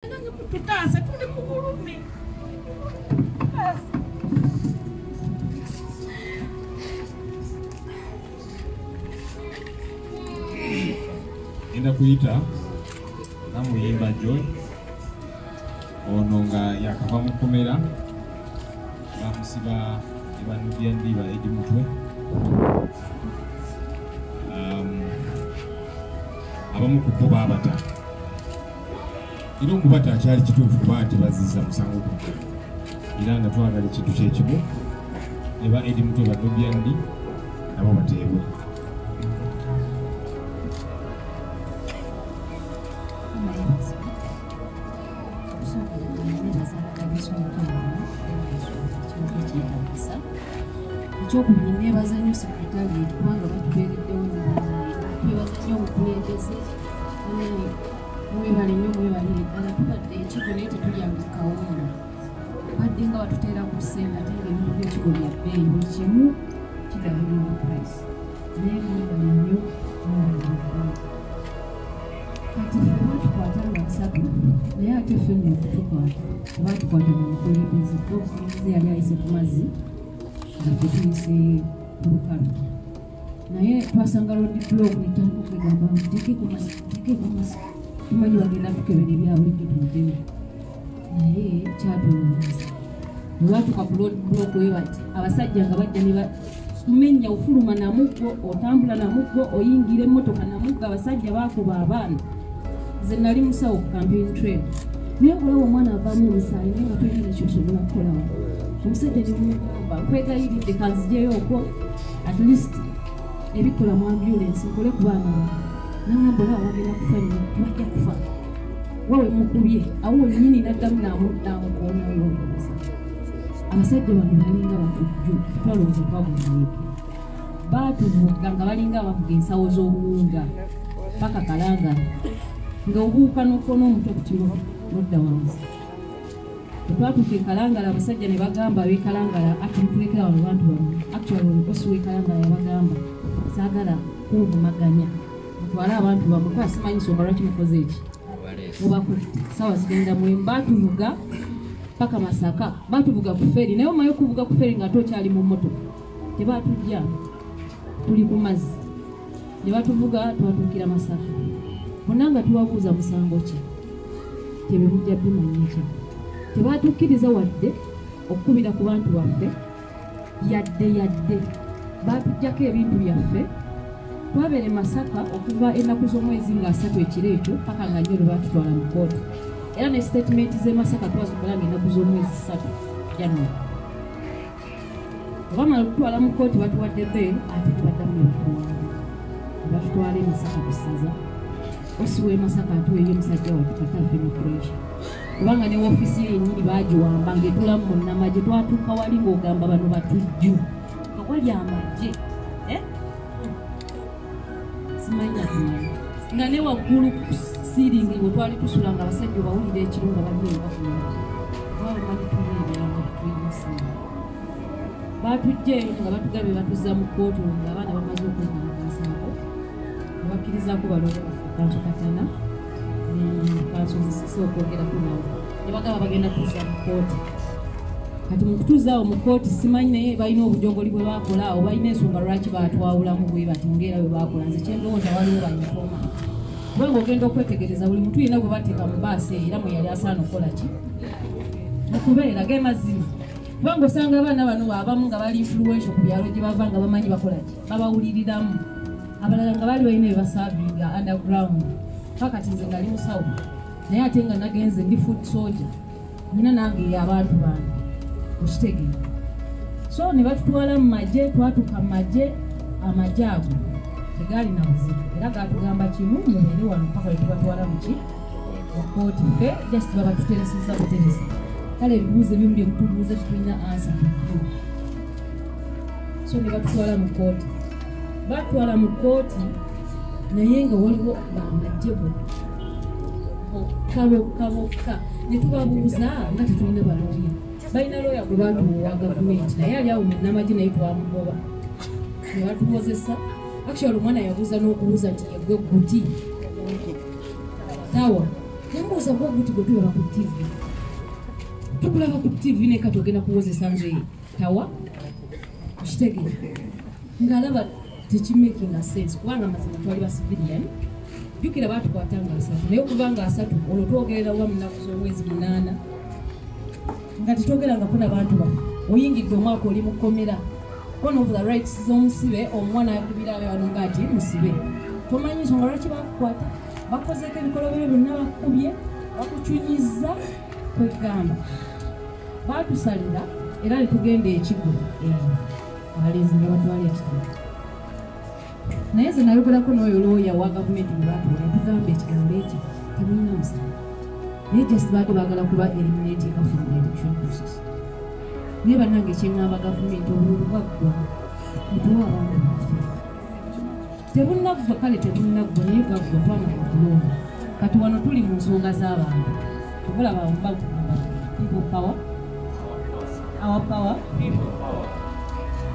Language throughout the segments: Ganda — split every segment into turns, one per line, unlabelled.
Tutasa tuli kugulumi.
Enda kuyita namuyimba Joy ono nga yakava mu kkomera bamusiba ebanubya ndiba edi mutwe abamu ku bo baabata era okubata akyali kituufu kuba nti baziza musango gwonna era nga twagala ekintu kyekimu eba edi mutwe banubya ndi nabo bateebwe.
Ekyokumanya neebaza nnyo sekretariat kubanga batubeereddewo twebaza nnyo omukulembeze mwebale nnyo mwebalire ddala tubadde ekigo naye tetulyanga kawunga badde nga batuteera ku ssente ate ngaebintu byekigo bya bbeeyi buli kimu kigabirwa price naye mwebale nnyo kati ffe batukwata nga nsatu naye ate ffe nno okutukwata batukwata mu mukulembeze omukulembeze yali ayise ku mazzi nga tetuyise ku lukalu naye twasanga lodi blog netandika okwegamba tekeeko masi tumanyi bagenda tukebera ebyabulijjo tumutewo naye kyatulowooza olwatuka ku lodi blog we bati abasajja nga bajja ne tumenya ofuluma namuggo otambula namuggo oyingira emmotoka namuggo abasajja bakuba abaana nze nali musawo ku campaign trade naye olaba omwana avaamu omusaayi naye nga tulina nekyosobola kukolawo omusajja nemugamba nkwegayiridde kanzijeyo okwo at least ebikola mu ambulance nkole ku baana nangamba olaba bagenda kufa nnyo tebajja kufa wawe mukubye awo wennyini naddamu namukoonayo abasajja bano balinga batujju twalowooza twagulayeeko baatuvuga nga balinga abavuga ensawo z'obuwunga paka kalangala nga obuuka n'okona omutwe ku kiro nodda wansi twatuuka ekalangala abasajja ne bagamba abekalangala atulekera wano bantu bano actually omukosi w'ekalangala yabagamba saagala kunvumaganya mutwale abantu bamwe kuba simanyi nsonga lwaki mukoze eki mubakutte sawa zigenda mwemu baatuvuga paka Masaka baatuvuga ku feri naye omaye okuvuga ku feri nga tokyali mu mmotoka tebaatujja tuli ku mazzi ne batuvuga twatuukira Masaka bonna nga tubabuuza musango ki tebemujja bimanyikya tebatukkiriza wadde okukubira ku bantu baffe yadde batujjako ebintu byaffe twabere Masaka okuva ennaku z'omwezi nga 3 ekiro ekyo paka nga nnyo lwebatutwala mu kooti era ne statement z'e Masaka twazikola nga ennaku z'omwezi 3 January obamala okutwala mu kooti batuwadde bbeeyi ate tubaddamu batutwala e Masaka busaza osiwe Masaka atuweeyo omusajja wattu kataffe ne pressure kubanga ne woofiisi yennyini baagiwamba ng'etulamu munnamagye twatuuka wali ng'ogamba bano batujju nga wali amagye simanya nga ne waggulu siiringi bwe twali tusula nga abasajja obawulira ekiro nga baliebakuaa babamanitula ebyanga tuyinasimu baatujja eyo nga batugabye batuzza mu kkooti nga abaana bamaze okwekalakasaako ne bakkirizaako balonda kanso katana bansozesese okwogerako nawe ne bagamba bagenda kutuuza mu kooti kati mu kutuuzaawo mu kooti simanyi naye balina obujogoli bwe bakola awo balina ensonga lwaki baatwawulamu bwe bati ngaera bwe bakola nze kyendowooza waliwo banyifoma kubanga ogenda okwetegereza buli muntu yenna bwe bateeka mu baasi era mwe yali asaana okukola ki okubeera ge mazima kubanga osanga abaana bano abamu nga bali influential ku byalo gye bava nga bamanyi bakola ki babawuliriramu abalala nga bali balina bebasaavinga underground kakati nze ngali musawo naye ate nga nagenze ndi foot soldier nina nange abantu bange okitegeera so ne batutwala mu magye twatuuka mu magye amagye ago tegaali na buzibu era gaatugamba kimu mubeere wano paka wetubatwala muki okooti ffe just babatutereseza buteresa kale ebibuuzo ebimu bye mutubuuza tetulina ansa so ne batutwala mu kooti batwala mu kooti naye nga waliwo bamagye bokka ne tubabuuza nga tetulina balooya balina looya gwe batuwa gavumenti naye ali awo munnamagye naye twamugoba ne batukozesa actually omwana yabuuza n'okubuuza nti yegwe guti sawa obuuza bwobuti gwe tulaba ku TV tukulaba ku TV ne kati ogenda kuwozesa nze tawa okitegeera ng'alaba tekimakinga sense kubanga mazima twali ba civilian jjukira baatukwatanga 3 naye okubanga 3 olwo twogerera wa munaku z'omwezi 8 nga tetwogerangako n'abantu ba oyingidde omwaka oli mu kkomera one of the rights z'omusibe omwana yakubirayo wano ng'ati musibe tomanyi nsonga lwaki bakukwata bakozeeko ebikolobero byonna bakubye bakucunyiza kwegamba baatusalira era netugenda ekigo abalenzi nga batwala ekitabo naye nze nayogerako n'oyo looya wa gavumenti bwe batwala tugamba ekigambo ekyo temulina musango naye just baade baagala kuba eliminatinga from the election process naye bannange ekyeŋŋamba gavumenti obululu bwaggwa mutuwa abantu baffe tebunaggwa kale tebunaggwa naye gaggwa twamala okulonda kati wano tuli mu nsonga z'abantu tubulaba mubagamba people power our power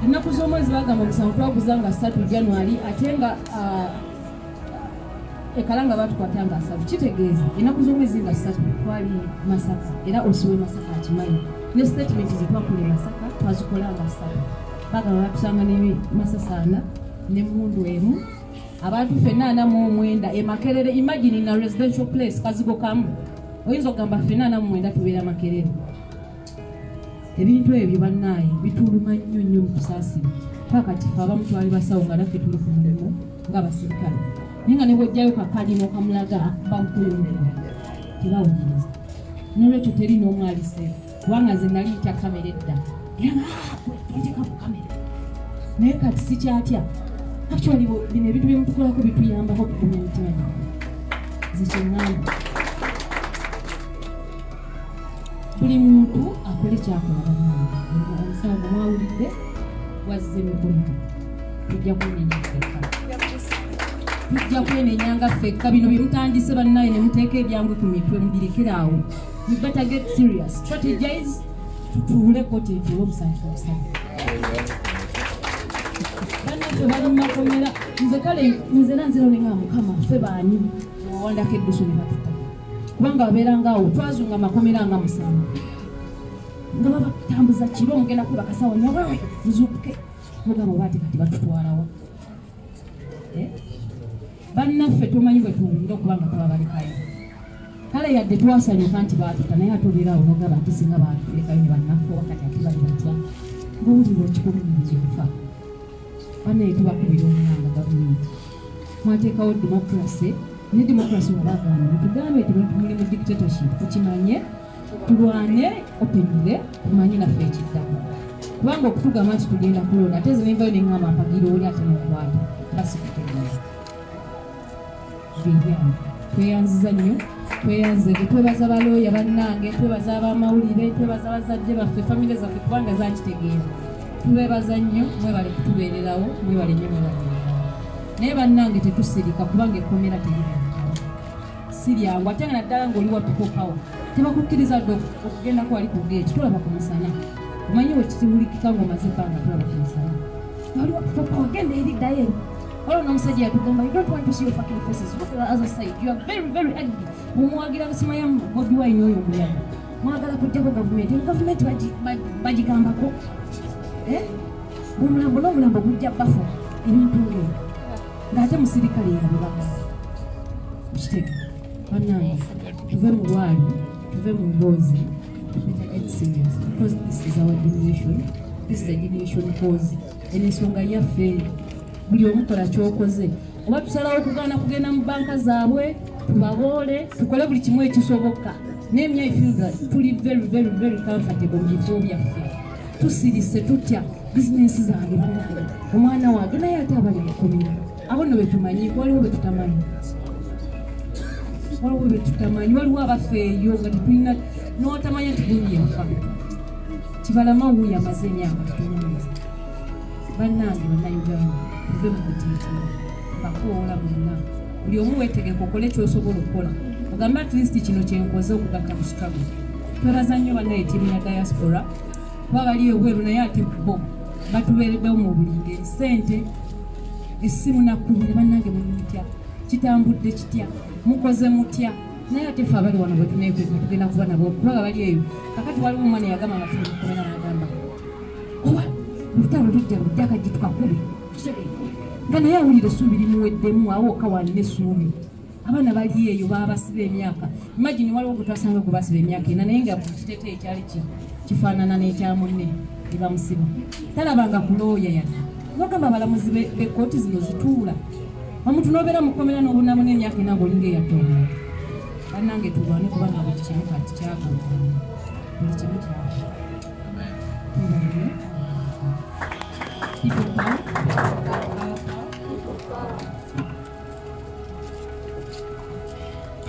ennaku z'omwezi bagamba omusango twaguza nga 3 January ate nga ekalanga batukwata nga 3 kitegeeza ennaku z'omwezi nga 3 twali Masaka era osiwe Masaka akimanyi ne statement zetwakola Masaka twazikola nga 3 bagamba batusanga ne Masasana ne Mundu emu abantu ffenna 49 Makerere imagine na residential place kazigo kamu oyinza okugamba ffenna 49 tubeera Makerere ebintu ebyo bannaaye bituluma nnyo mu kusaasira pakati fe abamu twali basawo nga naffe tuli ku mulimu ng'abasirikale naye nga ne bw'ojjayo kakalimo kamulaga bakuyongera tebawunyiriza n'olwekyo teri n'omu aliseefu kubanga nze nali ntya kamera edda era ngeenteka ku kamera naye kati sikyatya actually bino ebintu byemutukolako bituyambako okugumya emitima gyange nze kyeŋŋamba buli muntu akole kyakola bannange omusango mwawulidde wazze emikono tujja kwenenya ffekka tujja kwenenyanga ffekka bino bye mutandise bannaye ne muteeka ebyangwe ku mitwe mubirekere awo we better get serious strategize tutuule kooti etuule omusango omusana bannaffe bali mu makomera nze kale nze nanzira olenga mukama ffe baani wawandako eddusu ne batuta kubanga babeerangaawo twazunga amakomera nga musango nga babatambuza kiro omugenda kuba kasawo nyowewe muzuukuke mugamba baati kati batutwalawa bannaffe tumanyi bwe tuwulira okubanga tubabalekayo kale yadde twasanyuka nti baatuta naye ate obeeraawo nogamba nti singa baatulekayo ne bannaffe wakati ate bali batya ng'owulira okikuumiriza okufa bannaye tubakubira omulanga gavumenti mwateekawo democracy ne democracy wabagaana tugambe muli mu dictatorship tukimanye tulwane openire tumanye naffe ekiddako kubanga okutugamba nti tugenda kulonda ate zinenvayo neŋŋamba mpagira oli ate nokwata basikutegeeza bibyange tweyanziza nnyo tweyanzege twebaza balooya bannange twebaza abamawulire twebaza bazadde baffe famire zaffe kubanga zakitegeera tubebaza nnyo mwebale kutubeererawo mwebale nnyo mwebalerawo naye bannange tetusirika kubanga ekkomera teribaa siryangu ate nga naddala ng'oli watukokawo tebakukkiriza dde okugenda kwali ku geeti tulaba ku musana omanyi wekitibulikika ng'omaze ebbanga tulaba ku musana wali watukokawo genda eriddayo eri waliwo n'omusajja yatugamba you don't want to see your fucking faces look at the other side you are very very ugly mumuwagira busimayamu Bobi Wine oyo omulyango mwagala kujjako gavumenti bagigambako omulambo n'omulambo gujja bafu ebintu ng'ebyo ng'ate musirikale yabibagamba kitegeeza bannange tuve mu lwali tuve mu mboozi because this is our generation this is a generation cause ensonga yaffe buli omukola kyokoze oba tusalawo okugaana kugenda mu banka zaabwe tubaboole tukole buli kimu ekisoboka n'emya ifilga tuli very very very comfortable mu bifo byaffe tusirise tutya bizinesi zange omwana wange naye ate abali mukomera abo nno betumanyi waliwo betutamanyi waliwo betutamanyi waliwo abafeeyo nga tetulina n'otamanya tigundi enfa kibalama wuuyo amaze emyaka tutunyumiza bannange bannayuganda tuve mu kutiitira bakoola bonna buli omu weetegeka okole kyosobola okukola ogambe at least kino kyenkoze okugatta mu struggle twebaza nnyo bannaye ttiimu ya diaspora kuba bali ebweru naye ate bo batubeereddewo mu buli ngeri ssente essimu nakkubire bannange muli mutya kitambudde kitya mukoze mutya naye ate ffe abali wano bwe tuneekweka tugenda kuba nabo kubanga bali eyo kakati waliwo omwana yagamba nga tuli mukomera n'agamba owa olutalo lujja kajje tukakube nga naye awulira essuubi limuweddemu awooka wanne essuubi abaana bali eyo babasiba emyaka imagine waliwo gwe twasanga ku basiba emyaka ena naye nga kiteete ekyali kifaanana n'ekya munne ne bamusiba talabanga ku looya yadde bagamba abalamuzi b'ekkooti zino zituula omuntu n'obeera mukomera n'obunamu n'emyaka ena ng'olinga eyattooma bannange tulwane kubanga buli kimu kati kyagamba buli kimu kyagamba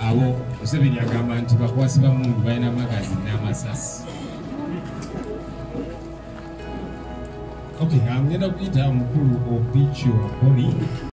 abo Museveni agamba nti bakwasi ba mundu balina magazini n'amasasi. Okay, ngenda kuyita omukulu Opicho Boni